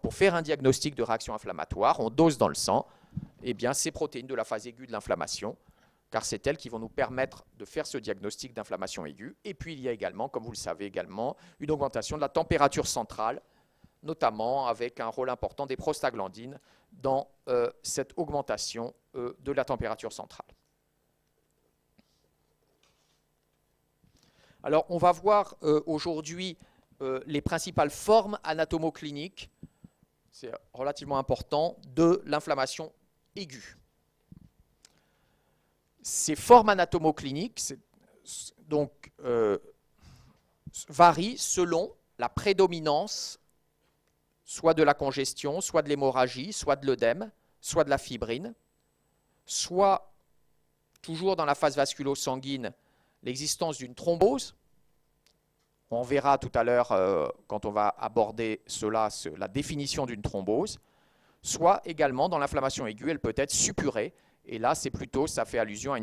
pour faire un diagnostic de réaction inflammatoire, on dose dans le sang eh bien, ces protéines de la phase aiguë de l'inflammation, car c'est elles qui vont nous permettre de faire ce diagnostic d'inflammation aiguë. Et puis il y a également, comme vous le savez également, une augmentation de la température centrale, notamment avec un rôle important des prostaglandines dans cette augmentation de la température centrale. Alors, on va voir aujourd'hui les principales formes anatomocliniques, c'est relativement important, de l'inflammation aiguë. Ces formes anatomocliniques varient selon la prédominance soit de la congestion, soit de l'hémorragie, soit de l'œdème, soit de la fibrine, soit, toujours dans la phase vasculo-sanguine, l'existence d'une thrombose. On verra tout à l'heure, quand on va aborder cela, la définition d'une thrombose, soit également dans l'inflammation aiguë, elle peut être suppurée, et là, c'est plutôt, ça fait allusion à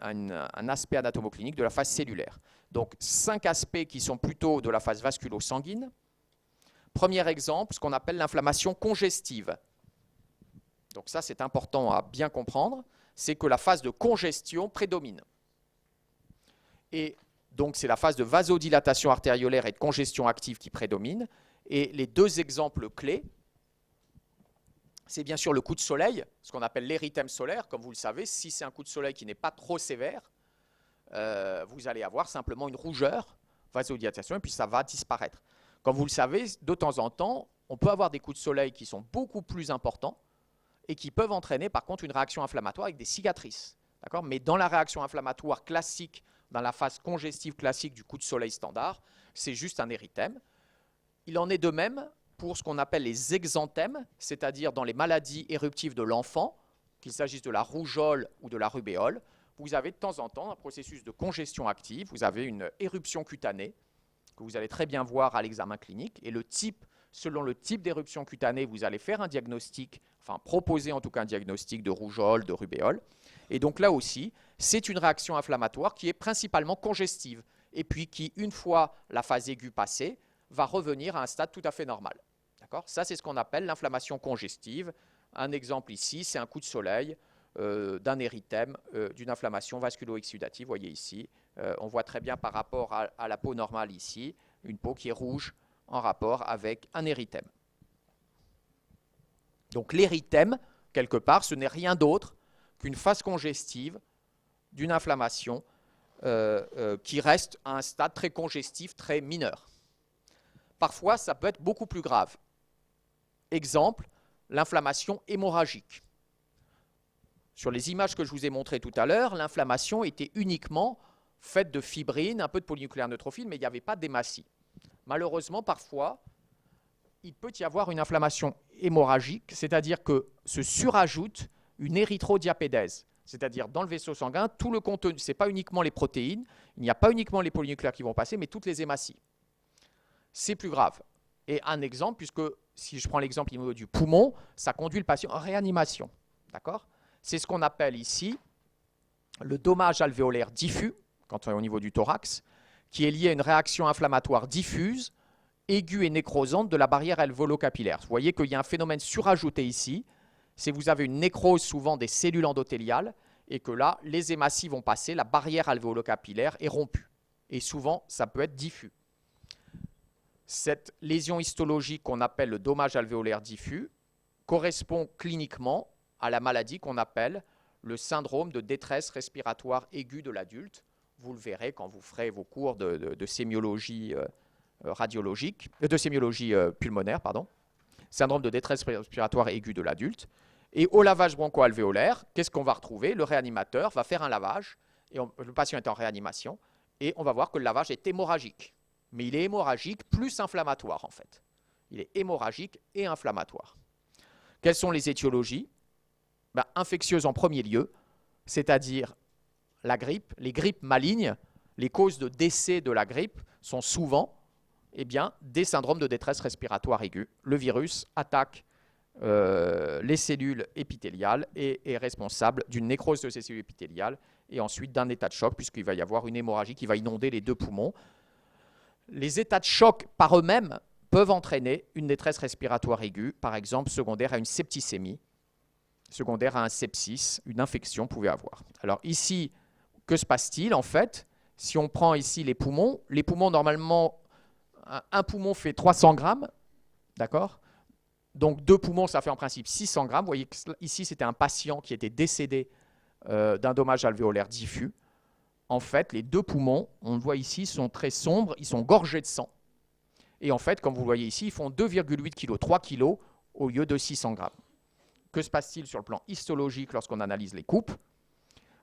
un aspect anatomoclinique de la phase cellulaire. Donc, 5 aspects qui sont plutôt de la phase vasculo-sanguine. Premier exemple, ce qu'on appelle l'inflammation congestive. Donc ça, c'est important à bien comprendre, c'est que la phase de congestion prédomine. Et donc, c'est la phase de vasodilatation artériolaire et de congestion active qui prédomine. Et les deux exemples clés, c'est bien sûr le coup de soleil, ce qu'on appelle l'érythème solaire. Comme vous le savez, si c'est un coup de soleil qui n'est pas trop sévère, vous allez avoir simplement une rougeur, vasodilatation, et puis ça va disparaître. Comme vous le savez, de temps en temps, on peut avoir des coups de soleil qui sont beaucoup plus importants et qui peuvent entraîner par contre une réaction inflammatoire avec des cicatrices. Mais dans la réaction inflammatoire classique, dans la phase congestive classique du coup de soleil standard, c'est juste un érythème. Il en est de même pour ce qu'on appelle les exanthèmes, c'est-à-dire dans les maladies éruptives de l'enfant, qu'il s'agisse de la rougeole ou de la rubéole. Vous avez de temps en temps un processus de congestion active, vous avez une éruption cutanée, que vous allez très bien voir à l'examen clinique, et selon le type d'éruption cutanée, vous allez faire un diagnostic, enfin proposer en tout cas un diagnostic de rougeole, de rubéole. Et donc là aussi, c'est une réaction inflammatoire qui est principalement congestive, et puis qui, une fois la phase aiguë passée, va revenir à un stade tout à fait normal. Ça, c'est ce qu'on appelle l'inflammation congestive. Un exemple ici, c'est un coup de soleil d'un érythème, d'une inflammation vasculo-exsudative. Vous voyez ici, on voit très bien par rapport à la peau normale ici, une peau qui est rouge en rapport avec un érythème. Donc l'érythème, quelque part, ce n'est rien d'autre qu'une phase congestive d'une inflammation qui reste à un stade très congestif, très mineur. Parfois, ça peut être beaucoup plus grave. Exemple, l'inflammation hémorragique. Sur les images que je vous ai montrées tout à l'heure, l'inflammation était uniquement faite de fibrine, un peu de polynucléaire neutrophile, mais il n'y avait pas d'hématie. Malheureusement, parfois, il peut y avoir une inflammation hémorragique, c'est-à-dire que se surajoute une érythrodiapédèse. C'est-à-dire dans le vaisseau sanguin, tout le contenu, ce n'est pas uniquement les protéines, il n'y a pas uniquement les polynucléaires qui vont passer, mais toutes les hématies. C'est plus grave. Et un exemple, puisque si je prends l'exemple au niveau du poumon, ça conduit le patient en réanimation. D'accord ? C'est ce qu'on appelle ici le dommage alvéolaire diffus, quand on est au niveau du thorax, qui est lié à une réaction inflammatoire diffuse, aiguë et nécrosante de la barrière alvéolo-capillaire. Vous voyez qu'il y a un phénomène surajouté ici, c'est que vous avez une nécrose souvent des cellules endothéliales, et que là, les hématies vont passer, la barrière alvéolo-capillaire est rompue. Et souvent, ça peut être diffus. Cette lésion histologique qu'on appelle le dommage alvéolaire diffus correspond cliniquement à la maladie qu'on appelle le syndrome de détresse respiratoire aiguë de l'adulte. Vous le verrez quand vous ferez vos cours de sémiologie radiologique, de sémiologie pulmonaire, pardon. Syndrome de détresse respiratoire aiguë de l'adulte. Et au lavage broncho-alvéolaire, qu'est-ce qu'on va retrouver? Le réanimateur va faire un lavage, et le patient est en réanimation, et on va voir que le lavage est hémorragique. Mais il est hémorragique plus inflammatoire, en fait. Il est hémorragique et inflammatoire. Quelles sont les étiologies? Infectieuses en premier lieu, c'est-à-dire la grippe, les grippes malignes. Les causes de décès de la grippe sont souvent des syndromes de détresse respiratoire aiguë. Le virus attaque les cellules épithéliales et est responsable d'une nécrose de ces cellules épithéliales et ensuite d'un état de choc, puisqu'il va y avoir une hémorragie qui va inonder les deux poumons. Les états de choc par eux-mêmes peuvent entraîner une détresse respiratoire aiguë, par exemple secondaire à une septicémie, secondaire à un sepsis, une infection pouvait avoir. Alors ici, que se passe-t-il en fait? Si on prend ici les poumons normalement, un poumon fait 300 grammes, d'accord? Donc 2 poumons, ça fait en principe 600 grammes. Vous voyez qu'ici, c'était un patient qui était décédé d'un dommage alvéolaire diffus. En fait, les 2 poumons, on le voit ici, sont très sombres, ils sont gorgés de sang. Et en fait, comme vous le voyez ici, ils font 2,8 kg, 3 kg au lieu de 600 grammes. Que se passe-t-il sur le plan histologique lorsqu'on analyse les coupes?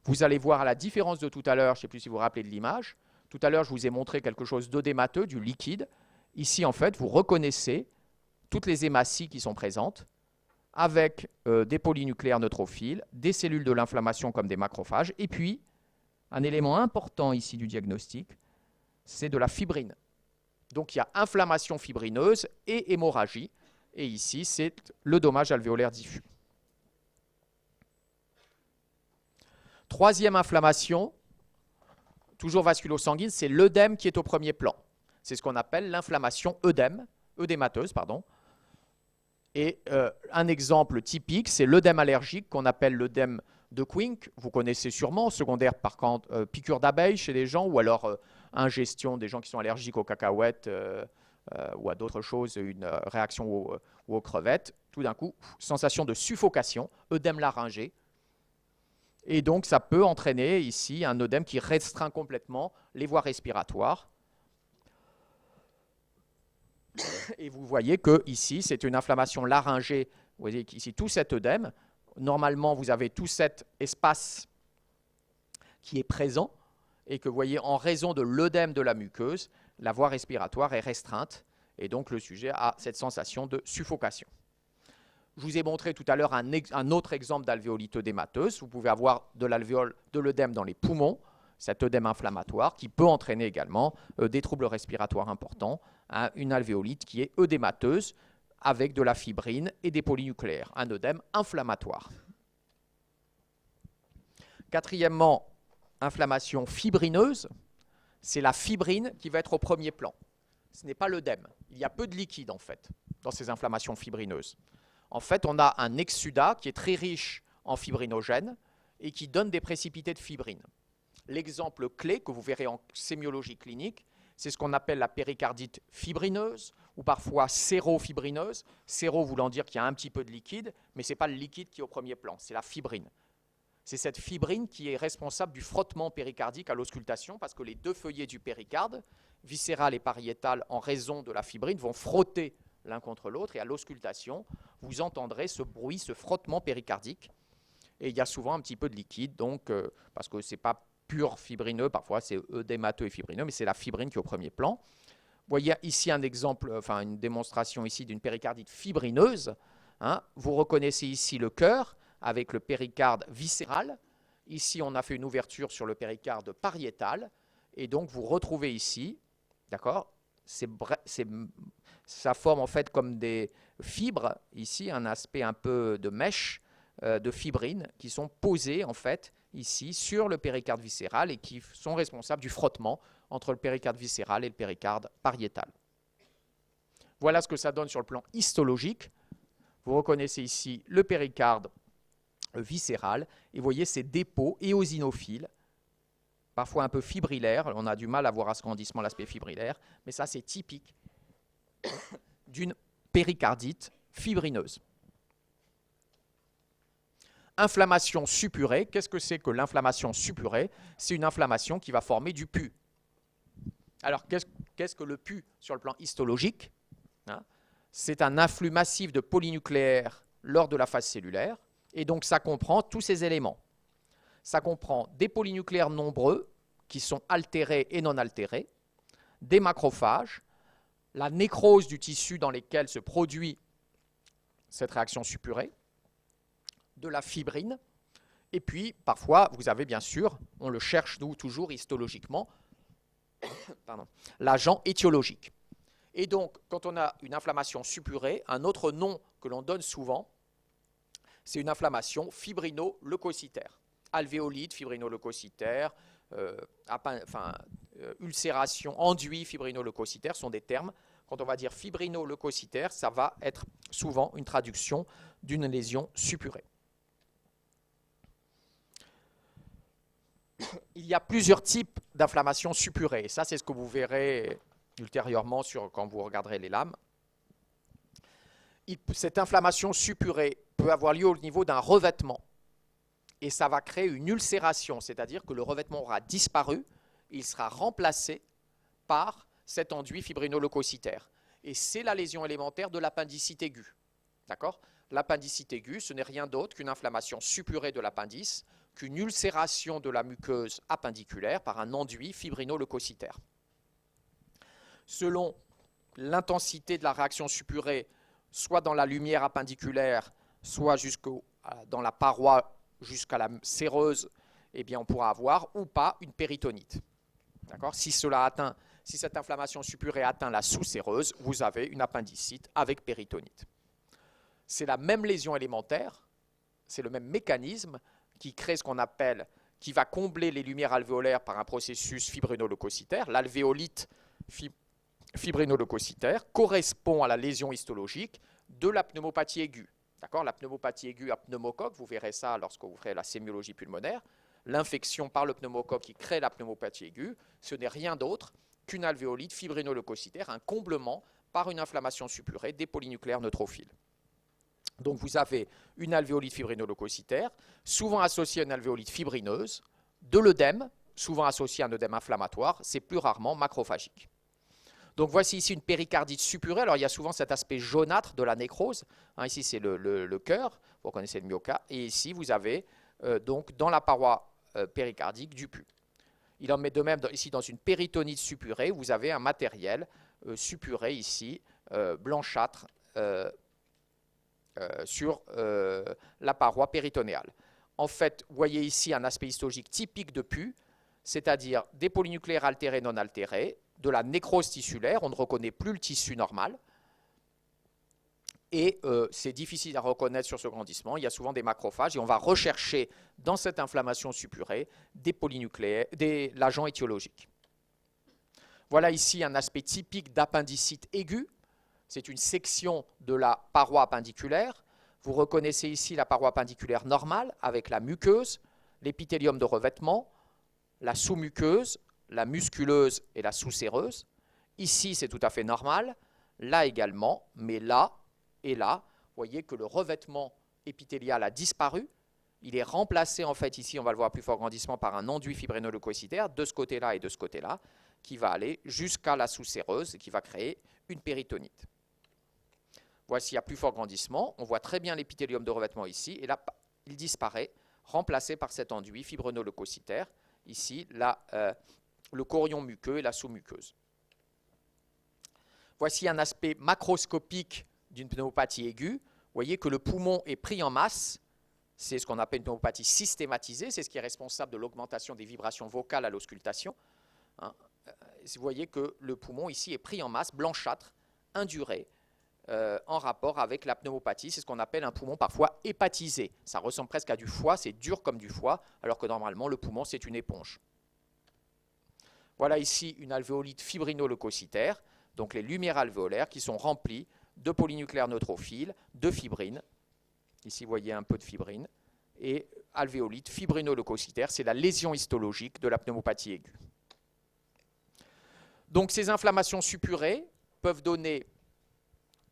Vous allez voir à la différence de tout à l'heure, je ne sais plus si vous vous rappelez de l'image, tout à l'heure je vous ai montré quelque chose d'œdémateux, du liquide. Ici en fait vous reconnaissez toutes les hématies qui sont présentes avec des polynucléaires neutrophiles, des cellules de l'inflammation comme des macrophages, et puis un élément important ici du diagnostic, c'est de la fibrine. Donc il y a inflammation fibrineuse et hémorragie, et ici c'est le dommage alvéolaire diffus. Troisième inflammation, toujours vasculo-sanguine, c'est l'œdème qui est au premier plan. C'est ce qu'on appelle l'inflammation œdémateuse. Et un exemple typique, c'est l'œdème allergique qu'on appelle l'œdème de Quincke. Vous connaissez sûrement, secondaire par contre, piqûre d'abeilles chez les gens, ou alors ingestion des gens qui sont allergiques aux cacahuètes ou à d'autres choses, une réaction aux crevettes. Tout d'un coup, sensation de suffocation, œdème laryngé. Et donc, ça peut entraîner ici un œdème qui restreint complètement les voies respiratoires. Et vous voyez que ici, c'est une inflammation laryngée. Vous voyez ici tout cet œdème. Normalement, vous avez tout cet espace qui est présent et que vous voyez en raison de l'œdème de la muqueuse, la voie respiratoire est restreinte et donc le sujet a cette sensation de suffocation. Je vous ai montré tout à l'heure un autre exemple d'alvéolite œdémateuse. Vous pouvez avoir de l'œdème dans les poumons, cet œdème inflammatoire qui peut entraîner également des troubles respiratoires importants, une alvéolite qui est œdémateuse avec de la fibrine et des polynucléaires, un œdème inflammatoire. Quatrièmement, inflammation fibrineuse, c'est la fibrine qui va être au premier plan. Ce n'est pas l'œdème. Il y a peu de liquide en fait dans ces inflammations fibrineuses. En fait, on a un exsudat qui est très riche en fibrinogènes et qui donne des précipités de fibrine. L'exemple clé que vous verrez en sémiologie clinique, c'est ce qu'on appelle la péricardite fibrineuse ou parfois sérofibrineuse. Séro voulant dire qu'il y a un petit peu de liquide, mais ce n'est pas le liquide qui est au premier plan, c'est la fibrine. C'est cette fibrine qui est responsable du frottement péricardique à l'auscultation parce que les 2 feuillets du péricarde, viscéral et pariétal, en raison de la fibrine, vont frotter l'un contre l'autre et à l'auscultation, vous entendrez ce bruit, ce frottement péricardique. Et il y a souvent un petit peu de liquide, donc, parce que ce n'est pas pur fibrineux, parfois c'est œdémateux et fibrineux, mais c'est la fibrine qui est au premier plan. Vous voyez ici un exemple, enfin une démonstration ici d'une péricardite fibrineuse. Vous reconnaissez ici le cœur avec le péricarde viscéral. Ici, on a fait une ouverture sur le péricarde pariétal. Et donc, vous retrouvez ici, d'accord, ça forme en fait comme des fibres, ici, un aspect un peu de mèche de fibrine qui sont posées en fait ici sur le péricarde viscéral et qui sont responsables du frottement entre le péricarde viscéral et le péricarde pariétal. Voilà ce que ça donne sur le plan histologique. Vous reconnaissez ici le péricarde viscéral et vous voyez ces dépôts éosinophiles, parfois un peu fibrillaires. On a du mal à voir à ce grandissement l'aspect fibrillaire, mais ça c'est typique d'une péricardite fibrineuse. Inflammation suppurée, qu'est-ce que c'est que l'inflammation suppurée? C'est une inflammation qui va former du pus. Alors qu'est-ce que le pus sur le plan histologique? C'est un afflux massif de polynucléaires lors de la phase cellulaire, et donc ça comprend tous ces éléments. Ça comprend des polynucléaires nombreux qui sont altérés et non altérés, des macrophages, la nécrose du tissu dans lequel se produit cette réaction suppurée, de la fibrine, et puis parfois vous avez bien sûr, on le cherche nous toujours histologiquement, l'agent étiologique. Et donc quand on a une inflammation suppurée, un autre nom que l'on donne souvent, c'est une inflammation fibrino-leucocytaire. Alvéolite, fibrino-leucocytaire, ulcération, enduit, fibrino-leucocytaire sont des termes quand on va dire fibrinoleucocytaire, ça va être souvent une traduction d'une lésion suppurée. Il y a plusieurs types d'inflammation suppurée. Et ça, c'est ce que vous verrez ultérieurement quand vous regarderez les lames. Cette inflammation suppurée peut avoir lieu au niveau d'un revêtement. Et ça va créer une ulcération, c'est-à-dire que le revêtement aura disparu, il sera remplacé par cet enduit fibrinoleucocytaire. Et c'est la lésion élémentaire de l'appendicite aiguë. D'accord ? L'appendicite aiguë, ce n'est rien d'autre qu'une inflammation suppurée de l'appendice, qu'une ulcération de la muqueuse appendiculaire par un enduit fibrinoleucocytaire. Selon l'intensité de la réaction suppurée, soit dans la lumière appendiculaire, soit dans la paroi jusqu'à la séreuse, eh bien on pourra avoir ou pas une péritonite. D'accord ? Si cette inflammation suppurée atteint la sous-séreuse, vous avez une appendicite avec péritonite. C'est la même lésion élémentaire, c'est le même mécanisme qui crée ce qu'on appelle, qui va combler les lumières alvéolaires par un processus fibrinoleucocytaire. L'alvéolite fibrinoleucocytaire correspond à la lésion histologique de la pneumopathie aiguë. D'accord ? La pneumopathie aiguë à pneumocoque, vous verrez ça lorsque vous ferez la sémiologie pulmonaire. L'infection par le pneumocoque qui crée la pneumopathie aiguë, ce n'est rien d'autre qu'une alvéolite fibrinoleucocytaire, un comblement par une inflammation suppurée des polynucléaires neutrophiles. Donc vous avez une alvéolite fibrinoleucocytaire, souvent associée à une alvéolite fibrineuse, de l'œdème, souvent associée à un œdème inflammatoire, c'est plus rarement macrophagique. Donc voici ici une péricardite suppurée. Alors il y a souvent cet aspect jaunâtre de la nécrose. Ici c'est le cœur, vous reconnaissez le myocarde, et ici vous avez donc dans la paroi péricardique du pus. Il en met de même ici dans une péritonite suppurée, vous avez un matériel suppuré ici, blanchâtre, sur la paroi péritonéale. En fait, vous voyez ici un aspect histologique typique de pus, c'est-à-dire des polynucléaires altérés non altérés, de la nécrose tissulaire, on ne reconnaît plus le tissu normal, et c'est difficile à reconnaître sur ce grandissement, il y a souvent des macrophages, et on va rechercher dans cette inflammation suppurée des polynucléaires, l'agent étiologique. Voilà ici un aspect typique d'appendicite aiguë. C'est une section de la paroi appendiculaire. Vous reconnaissez ici la paroi appendiculaire normale avec la muqueuse, l'épithélium de revêtement, la sous-muqueuse, la musculeuse et la sous-séreuse. Ici, c'est tout à fait normal. Là également, mais là et là, vous voyez que le revêtement épithélial a disparu. Il est remplacé, en fait, ici, on va le voir à plus fort grandissement, par un enduit fibrinoleucocytaire de ce côté-là et de ce côté-là, qui va aller jusqu'à la sous-séreuse et qui va créer une péritonite. Voici à plus fort grandissement, on voit très bien l'épithélium de revêtement ici, et là, il disparaît, remplacé par cet enduit fibrinoleucocytaire, ici, le chorion muqueux et la sous-muqueuse. Voici un aspect macroscopique d'une pneumopathie aiguë. Vous voyez que le poumon est pris en masse, c'est ce qu'on appelle une pneumopathie systématisée, c'est ce qui est responsable de l'augmentation des vibrations vocales à l'auscultation. Vous voyez que le poumon ici est pris en masse, blanchâtre, induré, en rapport avec la pneumopathie. C'est ce qu'on appelle un poumon parfois hépatisé. Ça ressemble presque à du foie, c'est dur comme du foie, alors que normalement le poumon c'est une éponge. Voilà ici une alvéolite fibrinoleucocytaire, donc les lumières alvéolaires qui sont remplies de polynucléaires neutrophiles, de fibrine. Ici vous voyez un peu de fibrine. Et alvéolite fibrinoleucocytaire, c'est la lésion histologique de la pneumopathie aiguë. Donc ces inflammations suppurées peuvent donner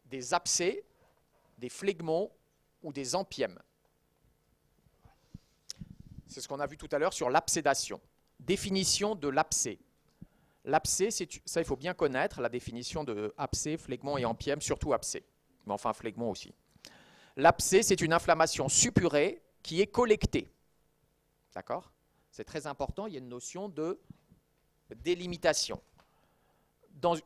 des abcès, des phlegmons ou des empyèmes. C'est ce qu'on a vu tout à l'heure sur l'abcédation. Définition de l'abcès. L'abcès, ça il faut bien connaître, la définition de abcès, phlegmon et empyème, surtout abcès, mais enfin phlegmon aussi. L'abcès, c'est une inflammation suppurée qui est collectée. D'accord ? C'est très important, il y a une notion de délimitation.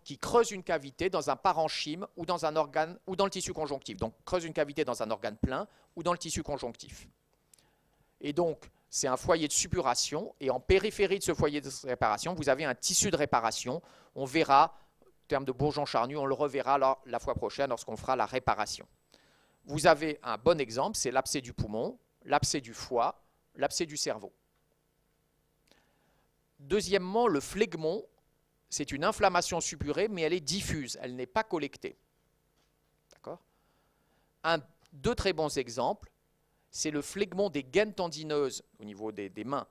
Qui creuse une cavité dans un parenchyme ou dans un organe ou dans le tissu conjonctif. Donc creuse une cavité dans un organe plein ou dans le tissu conjonctif. Et donc c'est un foyer de suppuration et en périphérie de ce foyer de réparation, vous avez un tissu de réparation. On verra, en termes de bourgeon charnu, on le reverra la fois prochaine lorsqu'on fera la réparation. Vous avez un bon exemple, c'est l'abcès du poumon, l'abcès du foie, l'abcès du cerveau. Deuxièmement, le phlegmon. c'est une inflammation suppurée, mais elle est diffuse, elle n'est pas collectée. D'accord ? Deux très bons exemples, c'est le phlegmon des gaines tendineuses au niveau des mains,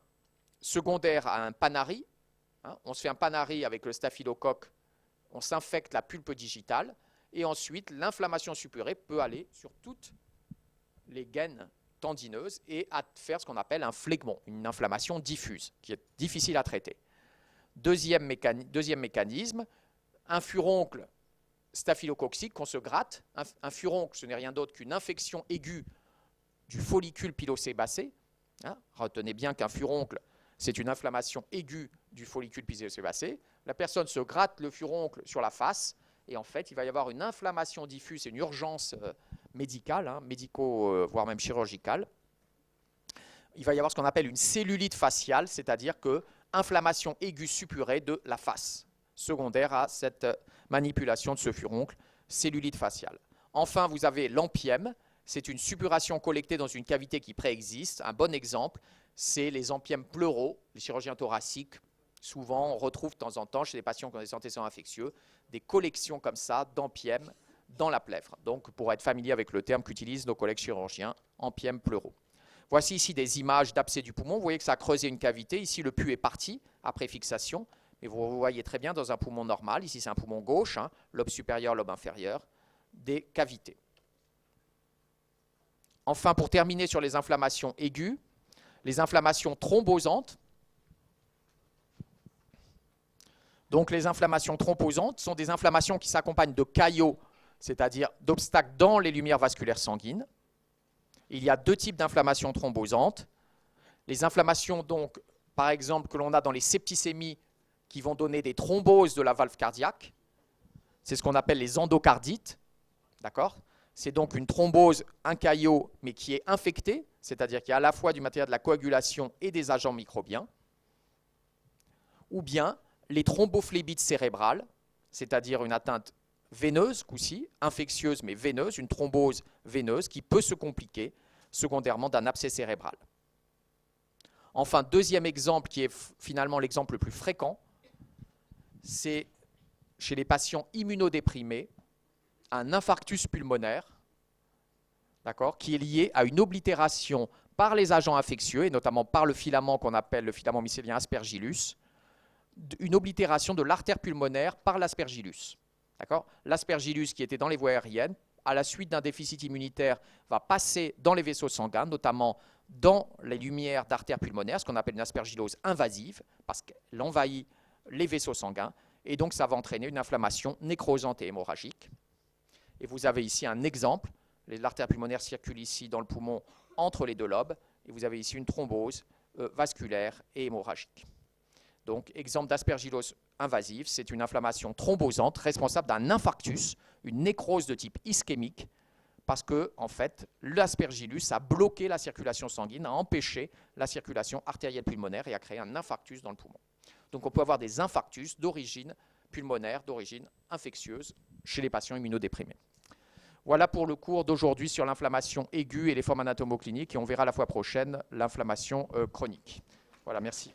secondaire à un panari. On se fait un panari avec le staphylocoque, on s'infecte la pulpe digitale, et ensuite l'inflammation suppurée peut aller sur toutes les gaines tendineuses et à faire ce qu'on appelle un phlegmon, une inflammation diffuse, qui est difficile à traiter. Deuxième mécanisme, un furoncle staphylococcique qu'on se gratte. Un furoncle, ce n'est rien d'autre qu'une infection aiguë du follicule pilosébacé. Retenez bien qu'un furoncle, c'est une inflammation aiguë du follicule pilosébacé. La personne se gratte le furoncle sur la face et en fait, il va y avoir une inflammation diffuse, c'est une urgence médicale, voire même chirurgicale. Il va y avoir ce qu'on appelle une cellulite faciale, c'est-à-dire que inflammation aiguë suppurée de la face, secondaire à cette manipulation de ce furoncle, cellulite faciale. Enfin, vous avez l'empième, c'est une suppuration collectée dans une cavité qui préexiste. Un bon exemple, c'est les empièmes pleuraux. Les chirurgiens thoraciques, souvent, on retrouve de temps en temps chez les patients qui ont des antécédents infectieux, des collections comme ça d'empièmes dans la plèvre. Donc, pour être familier avec le terme qu'utilisent nos collègues chirurgiens, empièmes pleuraux. Voici ici des images d'abcès du poumon. Vous voyez que ça a creusé une cavité. Ici, le pus est parti après fixation. Mais vous voyez très bien dans un poumon normal, ici c'est un poumon gauche, lobe supérieur, lobe inférieur, des cavités. Enfin, pour terminer sur les inflammations aiguës, les inflammations thrombosantes. Donc les inflammations thrombosantes sont des inflammations qui s'accompagnent de caillots, c'est-à-dire d'obstacles dans les lumières vasculaires sanguines. Il y a deux types d'inflammations thrombosantes. Les inflammations, donc, par exemple, que l'on a dans les septicémies, qui vont donner des thromboses de la valve cardiaque. C'est ce qu'on appelle les endocardites. D'accord ? C'est donc une thrombose, un caillot, mais qui est infecté, c'est-à-dire qu'il y a à la fois du matériel de la coagulation et des agents microbiens. Ou bien les thrombophlébites cérébrales, c'est-à-dire une atteinte veineuse, coup-ci, infectieuse mais veineuse, une thrombose veineuse qui peut se compliquer secondairement d'un abcès cérébral. Enfin, deuxième exemple qui est finalement l'exemple le plus fréquent, c'est chez les patients immunodéprimés, un infarctus pulmonaire, qui est lié à une oblitération par les agents infectieux, et notamment par le filament qu'on appelle le filament mycélien aspergillus, une oblitération de l'artère pulmonaire par l'aspergillus. L'aspergillus qui était dans les voies aériennes, à la suite d'un déficit immunitaire, va passer dans les vaisseaux sanguins, notamment dans les lumières d'artère pulmonaire, ce qu'on appelle une aspergillose invasive, parce qu'elle envahit les vaisseaux sanguins, et donc ça va entraîner une inflammation nécrosante et hémorragique. Et vous avez ici un exemple, l'artère pulmonaire circule ici dans le poumon entre les deux lobes, et vous avez ici une thrombose vasculaire et hémorragique. Donc, exemple d'aspergillose invasive, c'est une inflammation thrombosante responsable d'un infarctus, une nécrose de type ischémique, parce que, en fait, l'aspergillus a bloqué la circulation sanguine, a empêché la circulation artérielle pulmonaire et a créé un infarctus dans le poumon. Donc, on peut avoir des infarctus d'origine pulmonaire, d'origine infectieuse chez les patients immunodéprimés. Voilà pour le cours d'aujourd'hui sur l'inflammation aiguë et les formes anatomocliniques, et on verra la fois prochaine l'inflammation chronique. Voilà, merci.